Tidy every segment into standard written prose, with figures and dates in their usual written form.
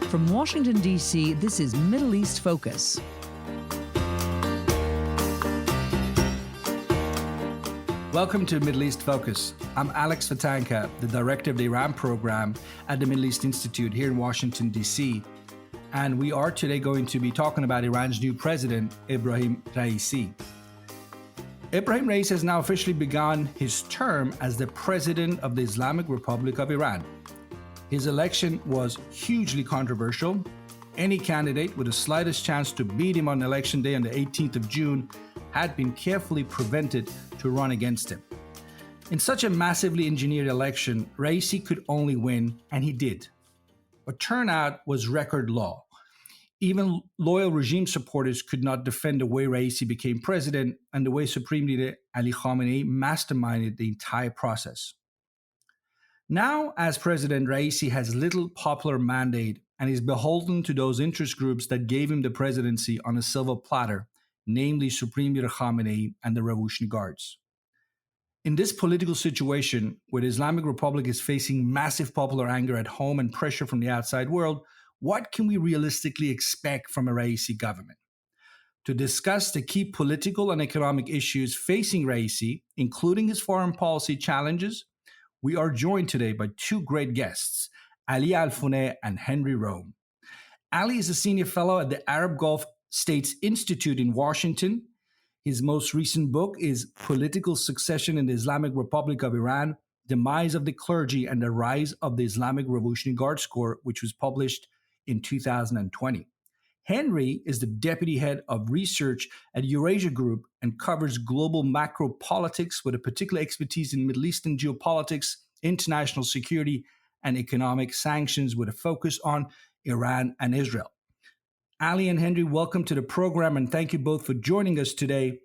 From Washington, D.C., this is Middle East Focus. Welcome to Middle East Focus. I'm Alex Vatanka, the director of the Iran program at the Middle East Institute here in Washington, D.C. And we are today going to be talking about Iran's new president, Ebrahim Raisi. Ebrahim Raisi has now officially begun his term as the president of the Islamic Republic of Iran. His election was hugely controversial. Any candidate with the slightest chance to beat him on election day on the 18th of June had been carefully prevented to run against him. In such a massively engineered election, Raisi could only win, and he did. But turnout was record low. Even loyal regime supporters could not defend the way Raisi became president and the way Supreme Leader Ali Khamenei masterminded the entire process. Now, as president, Raisi has little popular mandate and is beholden to those interest groups that gave him the presidency on a silver platter, namely Supreme Leader Khamenei and the Revolutionary Guards. In this political situation, where the Islamic Republic is facing massive popular anger at home and pressure from the outside world, what can we realistically expect from a Raisi government? To discuss the key political and economic issues facing Raisi, including his foreign policy challenges, we are joined today by two great guests, Alfoneh and Henry Rome. Ali is a senior fellow at the Arab Gulf States Institute in Washington. His most recent book is Political Succession in the Islamic Republic of Iran, Demise of the Clergy and the Rise of the Islamic Revolutionary Guards Corps, which was published in 2020. Henry is the deputy head of research at Eurasia Group and covers global macro politics with a particular expertise in Middle Eastern geopolitics, international security, and economic sanctions with a focus on Iran and Israel. Ali and Henry, welcome to the program, and thank you both for joining us today.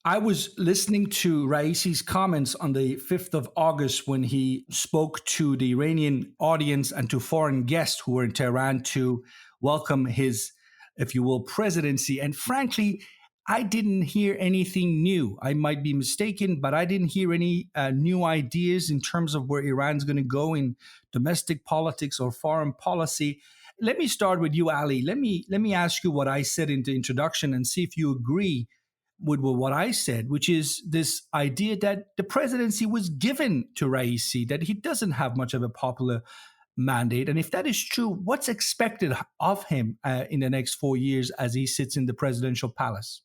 I was listening to Raisi's comments on the 5th of August when he spoke to the Iranian audience and to foreign guests who were in Tehran to welcome his, if you will, presidency. And frankly, I didn't hear anything new. I might be mistaken, but I didn't hear any new ideas in terms of where Iran's going to go in domestic politics or foreign policy. Let me start with you, Ali. Let me ask you what I said in the introduction and see if you agree with what I said, which is this idea that the presidency was given to Raisi, that he doesn't have much of a popular mandate. And if that is true, what's expected of him in the next 4 years as he sits in the presidential palace?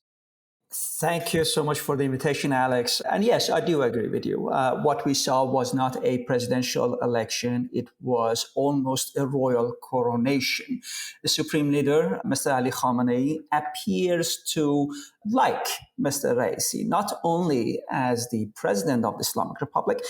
Thank you so much for the invitation, Alex. And yes, I do agree with you. What we saw was not a presidential election. It was almost a royal coronation. The Supreme Leader, Mr. Ali Khamenei, appears to like Mr. Raisi, not only as the president of the Islamic Republic,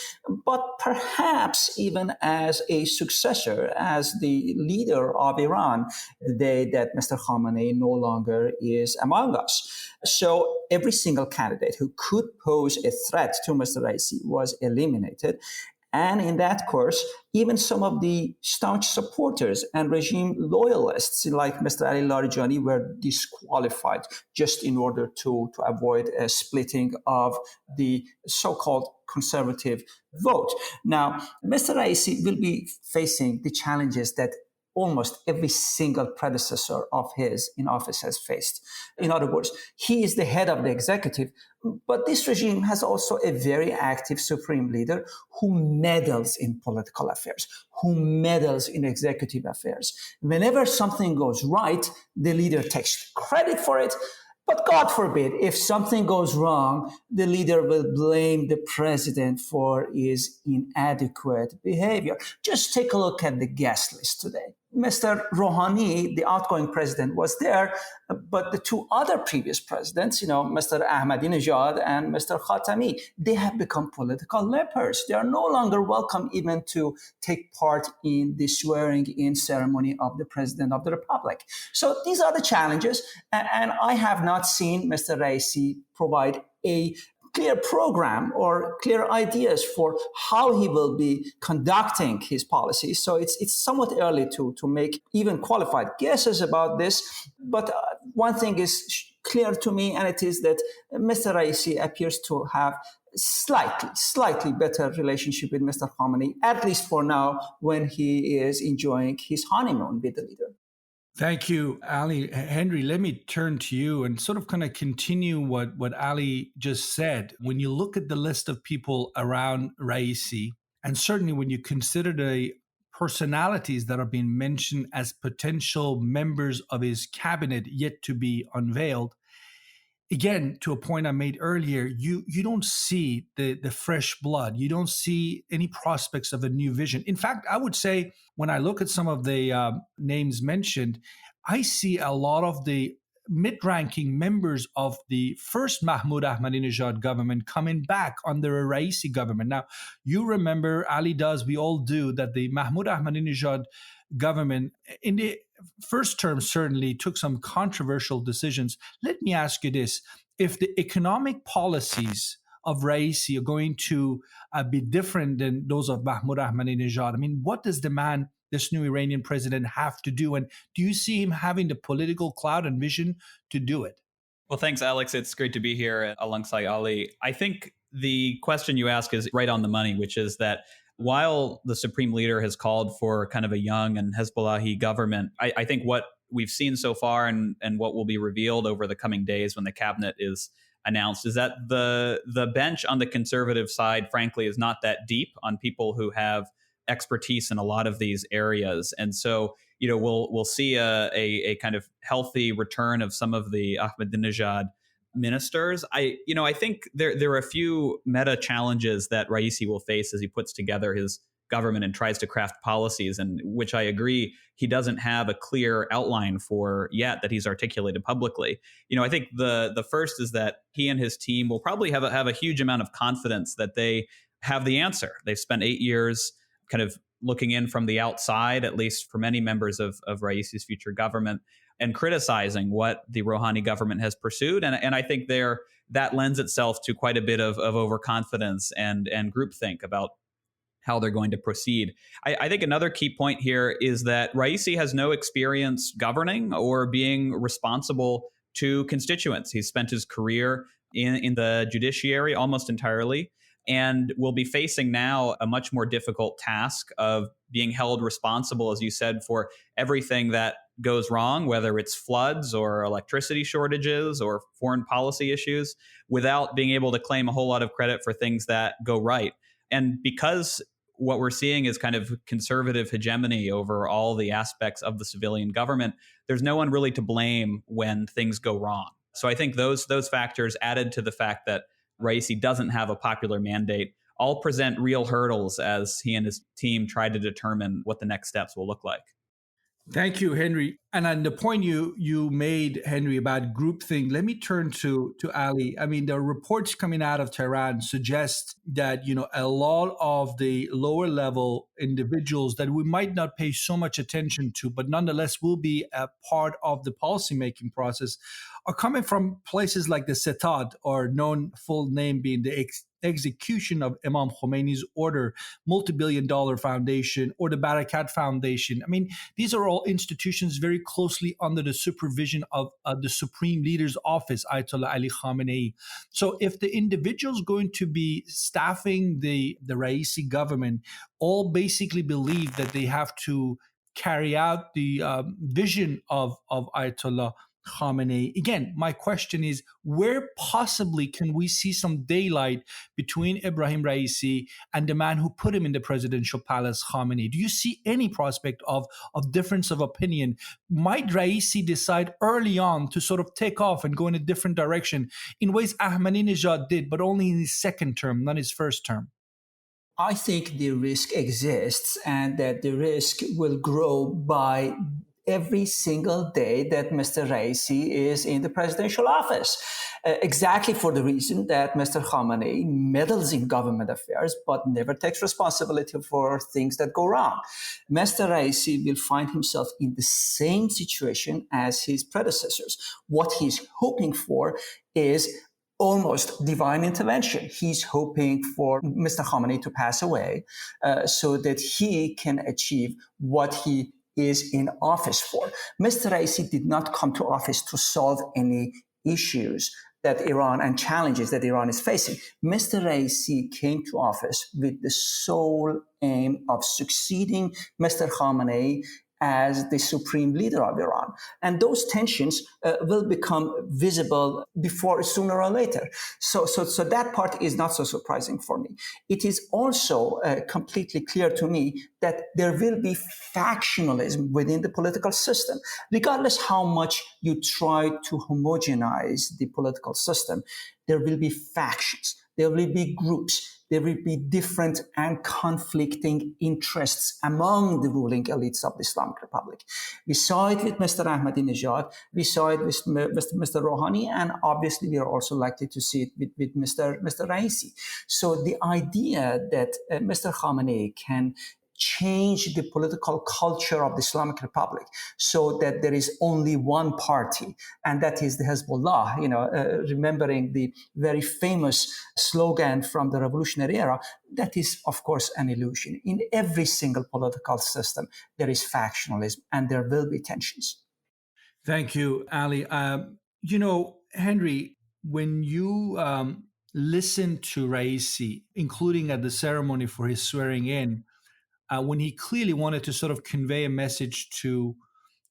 but perhaps even as a successor, as the leader of Iran, the day that Mr. Khamenei no longer is among us. So every single candidate who could pose a threat to Mr. Raisi was eliminated. And in that course, even some of the staunch supporters and regime loyalists like Mr. Ali Larijani were disqualified just in order to avoid a splitting of the so-called conservative vote. Now, Mr. Raisi will be facing the challenges that almost every single predecessor of his in office has faced. In other words, he is the head of the executive, but this regime has also a very active supreme leader who meddles in political affairs, who meddles in executive affairs. Whenever something goes right, the leader takes credit for it. But God forbid, if something goes wrong, the leader will blame the president for his inadequate behavior. Just take a look at the guest list today. Mr. Rouhani, the outgoing president, was there, but the two other previous presidents, Mr. Ahmadinejad and Mr. Khatami, they have become political lepers. They are no longer welcome even to take part in the swearing-in ceremony of the president of the republic. So these are the challenges, and I have not seen Mr. Raisi provide a clear program or clear ideas for how he will be conducting his policies. So it's somewhat early to make even qualified guesses about this. But one thing is clear to me, and it is that Mr. Raisi appears to have slightly better relationship with Mr. Khamenei, at least for now, when he is enjoying his honeymoon with the leader. Thank you, Ali. Henry, let me turn to you and sort of kind of continue what Ali just said. When you look at the list of people around Raisi, and certainly when you consider the personalities that are being mentioned as potential members of his cabinet yet to be unveiled, again, to a point I made earlier, you don't see the fresh blood. You don't see any prospects of a new vision. In fact, I would say when I look at some of the names mentioned, I see a lot of the mid-ranking members of the first Mahmoud Ahmadinejad government coming back under a Raisi government. Now, you remember, Ali does, we all do, that the Mahmoud Ahmadinejad government in the first term certainly took some controversial decisions. Let me ask you this. If the economic policies of Raisi are going to be different than those of Mahmoud Ahmadinejad, I mean, what does this new Iranian president have to do? And do you see him having the political clout and vision to do it? Well, thanks, Alex. It's great to be here alongside Ali. I think the question you ask is right on the money, which is that while the supreme leader has called for kind of a young and Hezbollahi government, I think what we've seen so far and what will be revealed over the coming days when the cabinet is announced is that the bench on the conservative side, frankly, is not that deep on people who have expertise in a lot of these areas. And so, we'll see a kind of healthy return of some of the Ahmadinejad ministers. I think there are a few meta challenges that Raisi will face as he puts together his government and tries to craft policies, and which I agree he doesn't have a clear outline for yet that he's articulated publicly. I think the first is that he and his team will probably have a huge amount of confidence that they have the answer. They've spent 8 years kind of looking in from the outside, at least for many members of Raisi's future government, and criticizing what the Rouhani government has pursued. And I think that lends itself to quite a bit of overconfidence and groupthink about how they're going to proceed. I think another key point here is that Raisi has no experience governing or being responsible to constituents. He's spent his career in the judiciary almost entirely, and will be facing now a much more difficult task of being held responsible, as you said, for everything that goes wrong, whether it's floods or electricity shortages or foreign policy issues, without being able to claim a whole lot of credit for things that go right. And because what we're seeing is kind of conservative hegemony over all the aspects of the civilian government, there's no one really to blame when things go wrong. So I think those factors, added to the fact that Raisi doesn't have a popular mandate, all present real hurdles as he and his team try to determine what the next steps will look like. Thank you, Henry. And on the point you made, Henry, about groupthink, let me turn to Ali. I mean, the reports coming out of Tehran suggest that, a lot of the lower level individuals that we might not pay so much attention to, but nonetheless will be a part of the policymaking process, are coming from places like the Setad, or known full name being the execution of Imam Khomeini's order, multi-billion-dollar foundation, or the Barakat Foundation. I mean, these are all institutions very closely under the supervision of the Supreme Leader's office, Ayatollah Ali Khamenei. So if the individuals going to be staffing the Raisi government all basically believe that they have to carry out the vision of Ayatollah Khamenei. Again, my question is, where possibly can we see some daylight between Ebrahim Raisi and the man who put him in the presidential palace, Khamenei? Do you see any prospect of difference of opinion? Might Raisi decide early on to sort of take off and go in a different direction in ways Ahmadinejad did, but only in his second term, not his first term? I think the risk exists, and that the risk will grow by every single day that Mr. Raisi is in the presidential office, exactly for the reason that Mr. Khamenei meddles in government affairs but never takes responsibility for things that go wrong. Mr. Raisi will find himself in the same situation as his predecessors. What he's hoping for is almost divine intervention. He's hoping for Mr. Khamenei to pass away so that he can achieve what he is in office for. Mr. Raisi did not come to office to solve any issues that Iran and challenges that Iran is facing. Mr. Raisi came to office with the sole aim of succeeding Mr. Khamenei as the supreme leader of Iran. And those tensions will become visible sooner or later. So that part is not so surprising for me. It is also completely clear to me that there will be factionalism within the political system. Regardless how much you try to homogenize the political system, there will be factions, there will be groups, there will be different and conflicting interests among the ruling elites of the Islamic Republic. We saw it with Mr. Ahmadinejad, we saw it with Mr. Rouhani, and obviously we are also likely to see it with Mr. Raisi. So the idea that Mr. Khamenei can change the political culture of the Islamic Republic so that there is only one party, and that is the Hezbollah, remembering the very famous slogan from the revolutionary era, that is, of course, an illusion. In every single political system, there is factionalism and there will be tensions. Thank you, Ali. Henry, when you listen to Raisi, including at the ceremony for his swearing in, when he clearly wanted to sort of convey a message to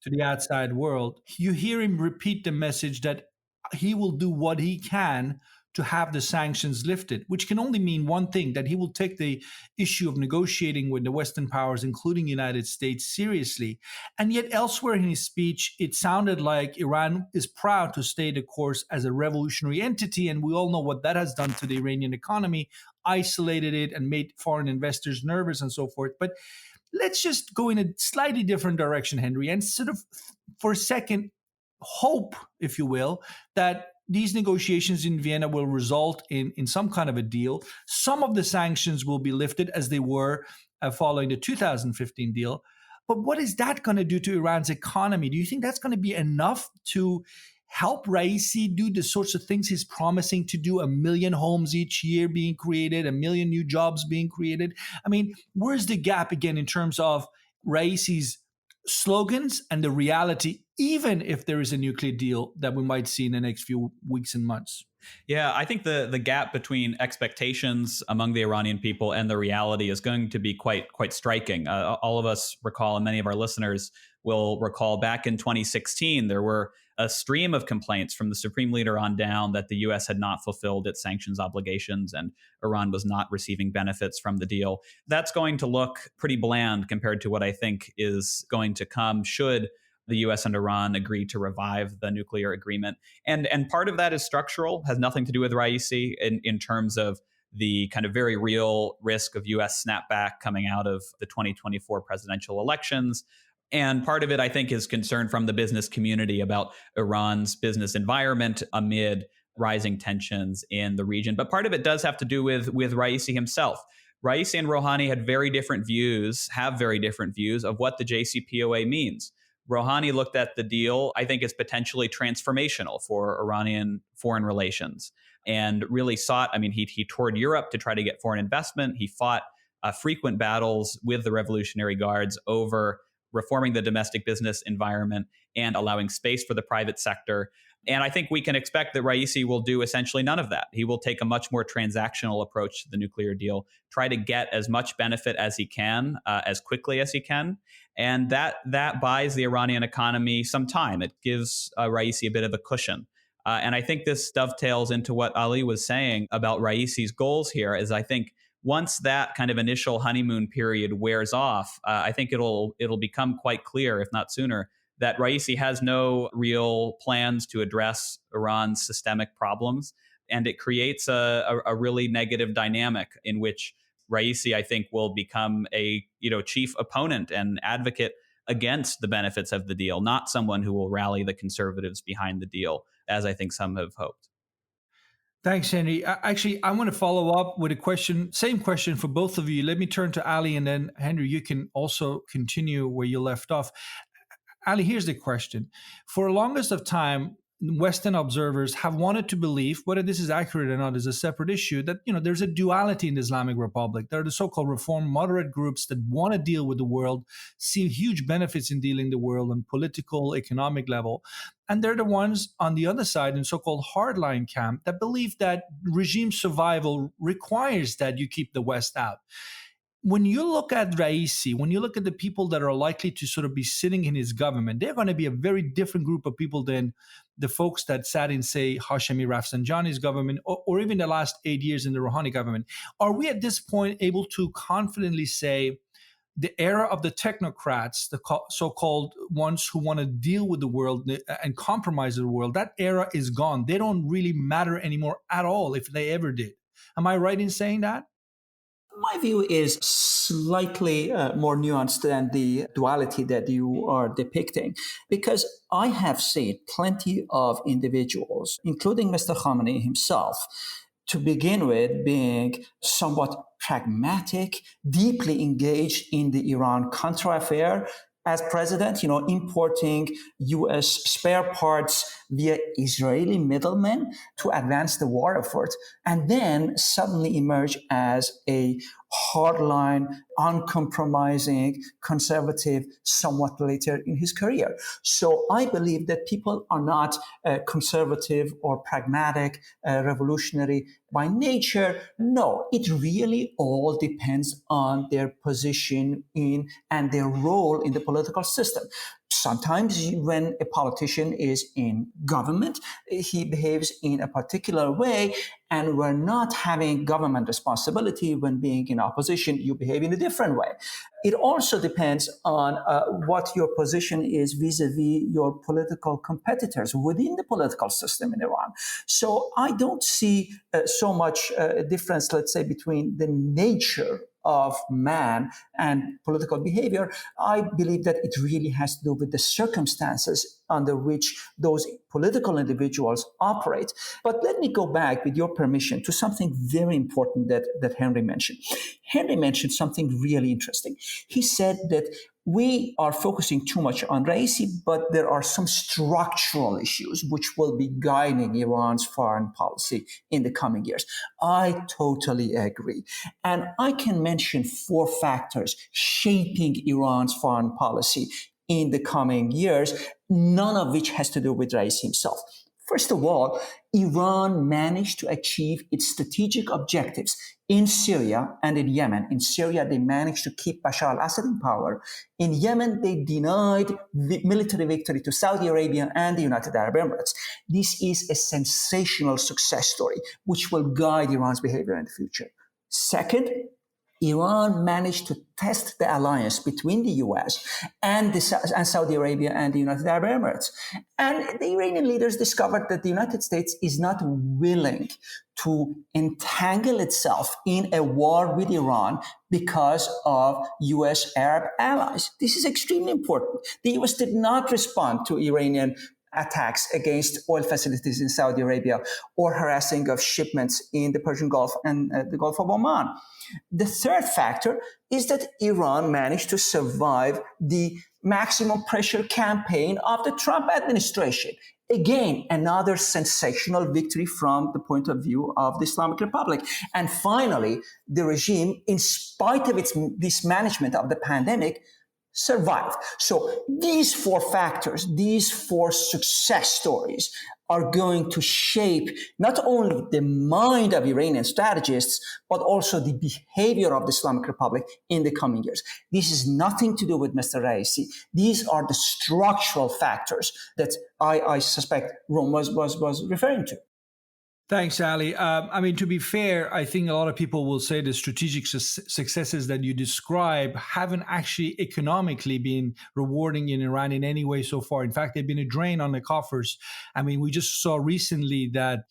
the outside world, you hear him repeat the message that he will do what he can to have the sanctions lifted, which can only mean one thing, that he will take the issue of negotiating with the Western powers, including the United States, seriously. And yet elsewhere in his speech, it sounded like Iran is proud to stay the course as a revolutionary entity. And we all know what that has done to the Iranian economy, isolated it and made foreign investors nervous and so forth. But let's just go in a slightly different direction, Henry, and sort of for a second hope, if you will, that these negotiations in Vienna will result in some kind of a deal. Some of the sanctions will be lifted as they were following the 2015 deal. But what is that going to do to Iran's economy? Do you think that's going to be enough to help Raisi do the sorts of things he's promising to do? 1 million homes each year being created, 1 million new jobs being created. I mean, where's the gap again in terms of Raisi's slogans and the reality, even if there is a nuclear deal that we might see in the next few weeks and months? Yeah, I think the gap between expectations among the Iranian people and the reality is going to be quite striking. All of us recall, and many of our listeners will recall, back in 2016, there were a stream of complaints from the supreme leader on down that the U.S. had not fulfilled its sanctions obligations and Iran was not receiving benefits from the deal. That's going to look pretty bland compared to what I think is going to come should the U.S. and Iran agree to revive the nuclear agreement. And part of that is structural, has nothing to do with Raisi in terms of the kind of very real risk of U.S. snapback coming out of the 2024 presidential elections. And part of it, I think, is concern from the business community about Iran's business environment amid rising tensions in the region. But part of it does have to do with Raisi himself. Raisi and Rouhani have very different views of what the JCPOA means. Rouhani looked at the deal, I think, as potentially transformational for Iranian foreign relations and really sought, he toured Europe to try to get foreign investment. He fought frequent battles with the Revolutionary Guards over reforming the domestic business environment and allowing space for the private sector. And I think we can expect that Raisi will do essentially none of that. He will take a much more transactional approach to the nuclear deal, try to get as much benefit as he can, as quickly as he can. And that buys the Iranian economy some time. It gives Raisi a bit of a cushion. And I think this dovetails into what Ali was saying about Raisi's goals here, is I think once that kind of initial honeymoon period wears off, I think it'll become quite clear, if not sooner, that Raisi has no real plans to address Iran's systemic problems. And it creates a really negative dynamic in which Raisi, I think, will become a chief opponent and advocate against the benefits of the deal, not someone who will rally the conservatives behind the deal, as I think some have hoped. Thanks, Henry. Actually, I want to follow up with a question, same question for both of you. Let me turn to Ali, and then Henry, you can also continue where you left off. Ali, here's the question. For the longest of time, Western observers have wanted to believe, whether this is accurate or not is a separate issue, that there's a duality in the Islamic Republic. There are the so-called reform moderate groups that want to deal with the world, see huge benefits in dealing the world on political, economic level. And they're the ones on the other side in so-called hardline camp that believe that regime survival requires that you keep the West out. When you look at Raisi, when you look at the people that are likely to sort of be sitting in his government, they're going to be a very different group of people than the folks that sat in, say, Hashemi Rafsanjani's government or even the last 8 years in the Rouhani government. Are we at this point able to confidently say the era of the technocrats, the so-called ones who want to deal with the world and compromise the world, that era is gone? They don't really matter anymore at all, if they ever did. Am I right in saying that? My view is slightly more nuanced than the duality that you are depicting, because I have seen plenty of individuals, including Mr. Khamenei himself, to begin with being somewhat pragmatic, deeply engaged in the Iran-Contra affair as president, importing U.S. spare parts via Israeli middlemen to advance the war effort, and then suddenly emerge as a hardline, uncompromising, conservative somewhat later in his career. So I believe that people are not conservative or pragmatic, revolutionary by nature. No, it really all depends on their position in and their role in the political system. Sometimes when a politician is in government, he behaves in a particular way, and we're not having government responsibility. When being in opposition, you behave in a different way. It also depends on what your position is vis-a-vis your political competitors within the political system in Iran. So I don't see so much difference, let's say, between the nature of man and political behavior. I believe that it really has to do with the circumstances under which those political individuals operate. But let me go back, with your permission, to something very important that Henry mentioned. Henry mentioned something really interesting. He said that we are focusing too much on Raisi, but there are some structural issues which will be guiding Iran's foreign policy in the coming years. I totally agree. And I can mention 4 factors shaping Iran's foreign policy in the coming years, none of which has to do with Raisi himself. First of all, Iran managed to achieve its strategic objectives in Syria and in Yemen. In Syria, they managed to keep Bashar al-Assad in power. In Yemen, they denied military victory to Saudi Arabia and the United Arab Emirates. This is a sensational success story, which will guide Iran's behavior in the future. Second, Iran managed to test the alliance between the US and Saudi Arabia and the United Arab Emirates. And the Iranian leaders discovered that the United States is not willing to entangle itself in a war with Iran because of US Arab allies. This is extremely important. The US did not respond to Iranian attacks against oil facilities in Saudi Arabia or harassing of shipments in the Persian Gulf and the Gulf of Oman. The third factor is that Iran managed to survive the maximum pressure campaign of the Trump administration. Again, another sensational victory from the point of view of the Islamic Republic. And finally, the regime, in spite of its mismanagement of the pandemic, survived. So these 4 factors, these 4 success stories are going to shape not only the mind of Iranian strategists, but also the behavior of the Islamic Republic in the coming years. This is nothing to do with Mr. Raisi. These are the structural factors that I suspect Rome was referring to. Thanks, Ali. To be fair, I think a lot of people will say the strategic successes that you describe haven't actually economically been rewarding in Iran in any way so far. In fact, they've been a drain on the coffers. We just saw recently that,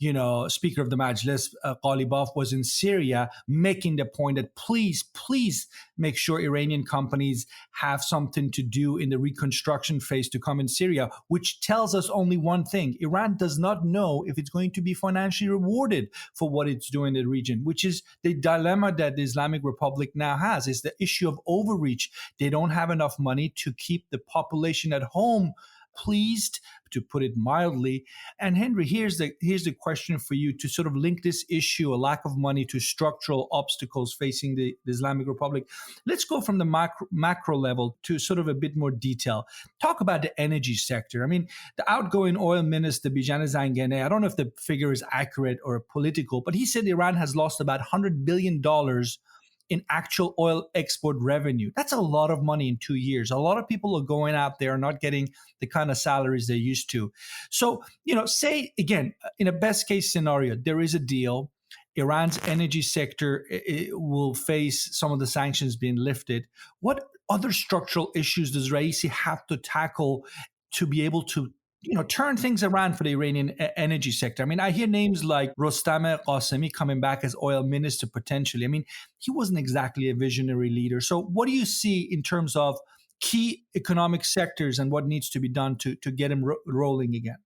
Speaker of the Majlis, Ghalibaf, was in Syria making the point that please make sure Iranian companies have something to do in the reconstruction phase to come in Syria, which tells us only one thing. Iran does not know if it's going to be financially rewarded for what it's doing in the region, which is the dilemma that the Islamic Republic now has, is the issue of overreach. They don't have enough money to keep the population at home pleased, to put it mildly. And Henry, here's the question for you to sort of link this issue, a lack of money, to structural obstacles facing the Islamic Republic. Let's go from the macro level to sort of a bit more detail. Talk about the energy sector. I mean, the outgoing oil minister, Bijan Zanganeh, I don't know if the figure is accurate or political, but he said Iran has lost about $100 billion in actual oil export revenue. That's a lot of money in 2 years. A lot of people are going out there and not getting the kind of salaries they used to. So, say again, in a best case scenario, there is a deal. Iran's energy sector will face some of the sanctions being lifted. What other structural issues does Raisi have to tackle to be able to turn things around for the Iranian energy sector? I mean, I hear names like Rostam Qasemi coming back as oil minister potentially. I mean, he wasn't exactly a visionary leader. So what do you see in terms of key economic sectors and what needs to be done to get him rolling again?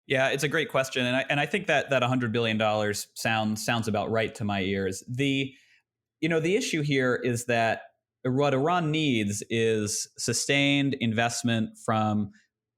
Yeah, it's a great question. And I think that $100 billion sounds about right to my ears. The issue here is that what Iran needs is sustained investment from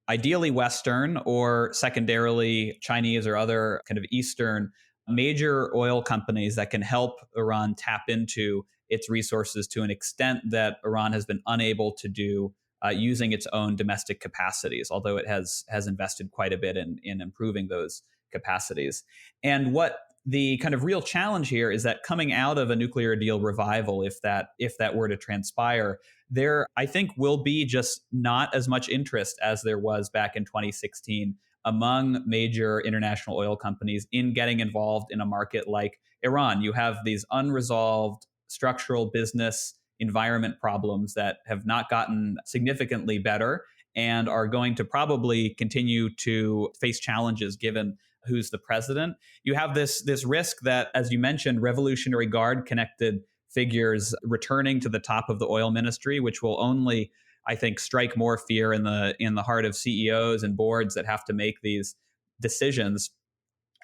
ideally Western or secondarily Chinese or other kind of Eastern major oil companies that can help Iran tap into its resources to an extent that Iran has been unable to do using its own domestic capacities, although it has invested quite a bit in improving those capacities. And what the kind of real challenge here is that coming out of a nuclear deal revival, if that were to transpire, there, I think, will be just not as much interest as there was back in 2016 among major international oil companies in getting involved in a market like Iran. You have these unresolved structural business environment problems that have not gotten significantly better and are going to probably continue to face challenges given who's the president. You have this risk that, as you mentioned, Revolutionary Guard connected figures returning to the top of the oil ministry, which will only, I think, strike more fear in the heart of CEOs and boards that have to make these decisions,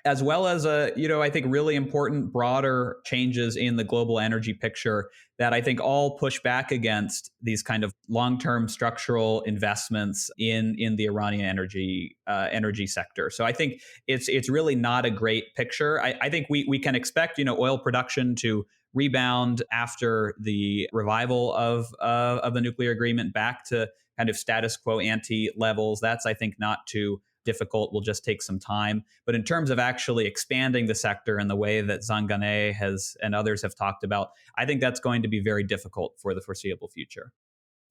as well as I think really important broader changes in the global energy picture that I think all push back against these kind of long-term structural investments in the Iranian energy sector. So I think it's really not a great picture. I think we can expect oil production to rebound after the revival of the nuclear agreement back to kind of status quo ante levels. That's, I think, not too difficult, will just take some time. But in terms of actually expanding the sector in the way that Zanganeh and others have talked about, I think that's going to be very difficult for the foreseeable future.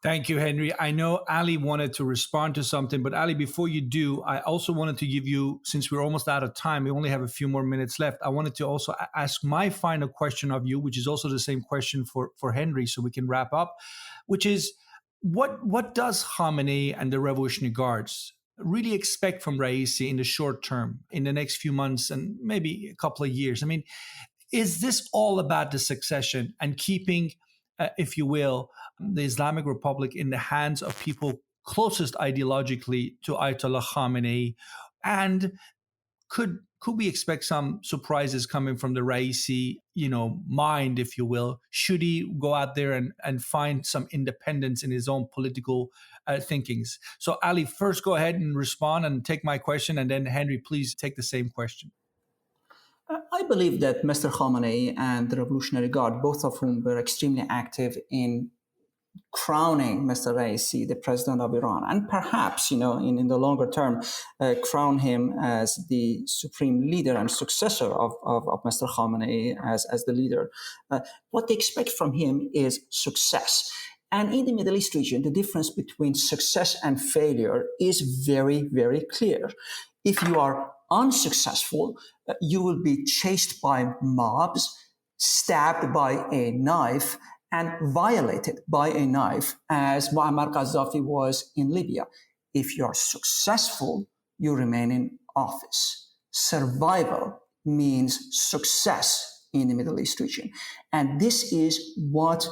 Thank you, Henry. I know Ali wanted to respond to something, but Ali, before you do, I also wanted to give you, since we're almost out of time, we only have a few more minutes left, I wanted to also ask my final question of you, which is also the same question for Henry, so we can wrap up, which is, what does Khamenei and the Revolutionary Guards really expect from Raisi in the short term, in the next few months and maybe a couple of years? I mean, is this all about the succession and keeping, if you will, the Islamic Republic in the hands of people closest ideologically to Ayatollah Khamenei? And could we expect some surprises coming from the Raisi, mind, if you will, should he go out there and find some independence in his own political thinkings? So Ali, first go ahead and respond and take my question, and then Henry, please take the same question. I believe that Mr. Khamenei and the Revolutionary Guard, both of whom were extremely active in crowning Mr. Raisi the president of Iran, and perhaps, in the longer term, crown him as the supreme leader and successor of Mr. Khamenei as the leader. What they expect from him is success. And in the Middle East region, the difference between success and failure is very, very clear. If you are unsuccessful, you will be chased by mobs, stabbed by a knife, and violated by a knife, as Muammar Gaddafi was in Libya. If you are successful, you remain in office. Survival means success in the Middle East region. And this is what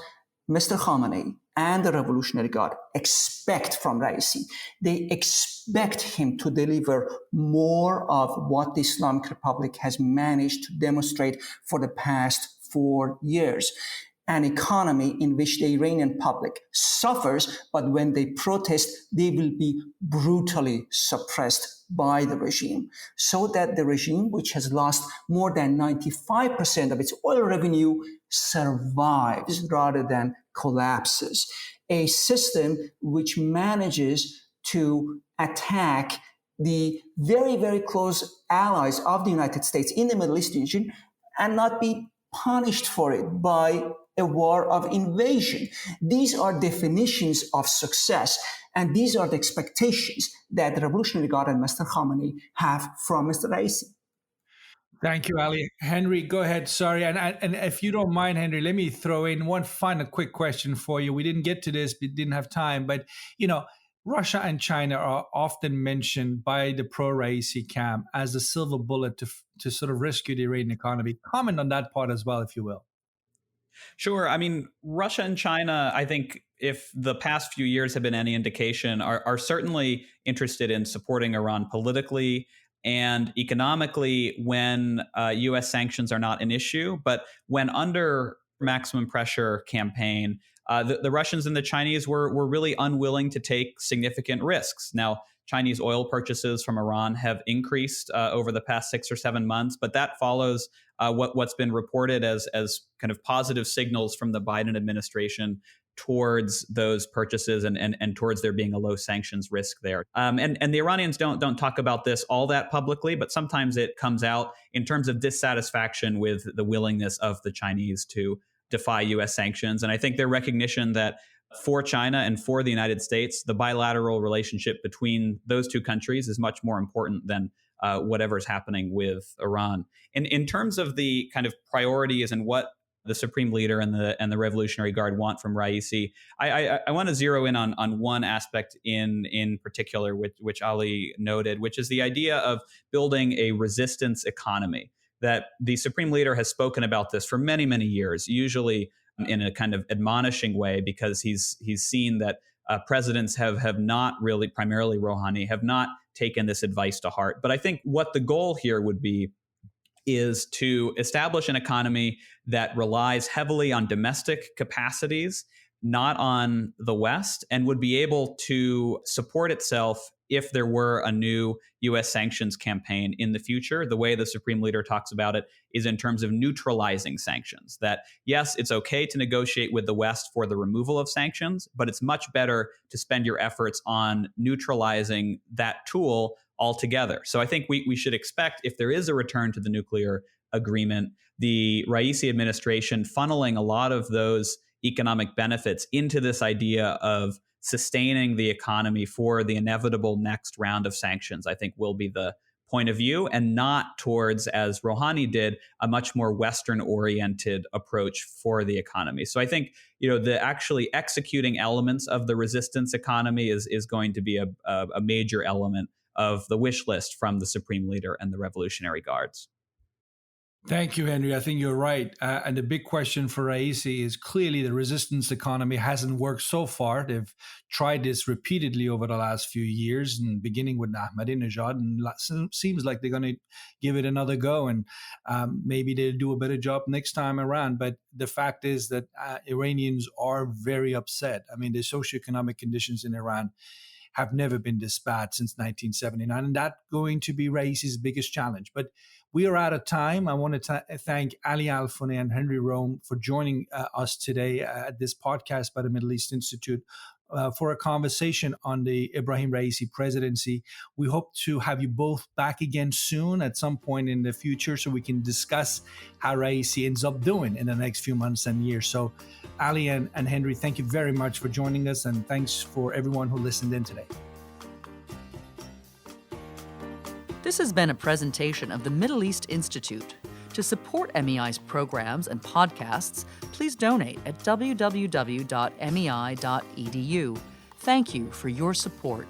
Mr. Khamenei and the Revolutionary Guard expect from Raisi. They expect him to deliver more of what the Islamic Republic has managed to demonstrate for the past 4 years. an economy in which the Iranian public suffers, but when they protest, they will be brutally suppressed by the regime, so that the regime, which has lost more than 95% of its oil revenue, survives rather than collapses. A system which manages to attack the very, very close allies of the United States in the Middle East region and not be punished for it by a war of invasion. These are definitions of success, and these are the expectations that the Revolutionary Guard and Mr. Khamenei have from Mr. Raisi. Thank you, Ali. Henry, go ahead. Sorry. And if you don't mind, Henry, let me throw in one final quick question for you. We didn't get to this, we didn't have time, but, Russia and China are often mentioned by the pro-Raisi camp as a silver bullet to sort of rescue the Iranian economy. Comment on that part as well, if you will. Sure. I mean, Russia and China, I think if the past few years have been any indication, are certainly interested in supporting Iran politically and economically when U.S. sanctions are not an issue. But when under maximum pressure campaign, the Russians and the Chinese were really unwilling to take significant risks. Now, Chinese oil purchases from Iran have increased over the past 6 or 7 months, but that follows what's been reported as kind of positive signals from the Biden administration towards those purchases and towards there being a low sanctions risk there. And the Iranians don't talk about this all that publicly, but sometimes it comes out in terms of dissatisfaction with the willingness of the Chinese to defy U.S. sanctions. And I think their recognition that for China and for the United States, the bilateral relationship between those two countries is much more important than whatever's happening with Iran. In terms of the kind of priorities and what the Supreme Leader and the Revolutionary Guard want from Raisi, I want to zero in on one aspect in particular, which Ali noted, which is the idea of building a resistance economy. That the Supreme Leader has spoken about this for many, many years, usually in a kind of admonishing way, because he's seen that presidents have not really, primarily Rouhani, have not taken this advice to heart. But I think what the goal here would be is to establish an economy that relies heavily on domestic capacities, not on the West, and would be able to support itself if there were a new U.S. sanctions campaign in the future. The way the Supreme Leader talks about it is in terms of neutralizing sanctions. That, yes, it's okay to negotiate with the West for the removal of sanctions, but it's much better to spend your efforts on neutralizing that tool altogether. So I think we should expect, if there is a return to the nuclear agreement, the Raisi administration funneling a lot of those economic benefits into this idea of sustaining the economy for the inevitable next round of sanctions, I think will be the point of view, and not towards, as Rouhani did, a much more Western-oriented approach for the economy. So I think, the actually executing elements of the resistance economy is going to be a major element of the wish list from the Supreme Leader and the Revolutionary Guards. Thank you, Henry. I think you're right. And the big question for Raisi is clearly the resistance economy hasn't worked so far. They've tried this repeatedly over the last few years, and beginning with Ahmadinejad, and seems like they're going to give it another go. And maybe they'll do a better job next time around. But the fact is that Iranians are very upset. I mean, the socioeconomic conditions in Iran have never been this bad since 1979, and that's going to be Raisi's biggest challenge. But we are out of time. I want to thank Ali Alfoneh and Henry Rome for joining us today at this podcast by the Middle East Institute for a conversation on the Ebrahim Raisi presidency. We hope to have you both back again soon at some point in the future so we can discuss how Raisi ends up doing in the next few months and years. So Ali and Henry, thank you very much for joining us, and thanks for everyone who listened in today. This has been a presentation of the Middle East Institute. To support MEI's programs and podcasts, please donate at www.mei.edu. Thank you for your support.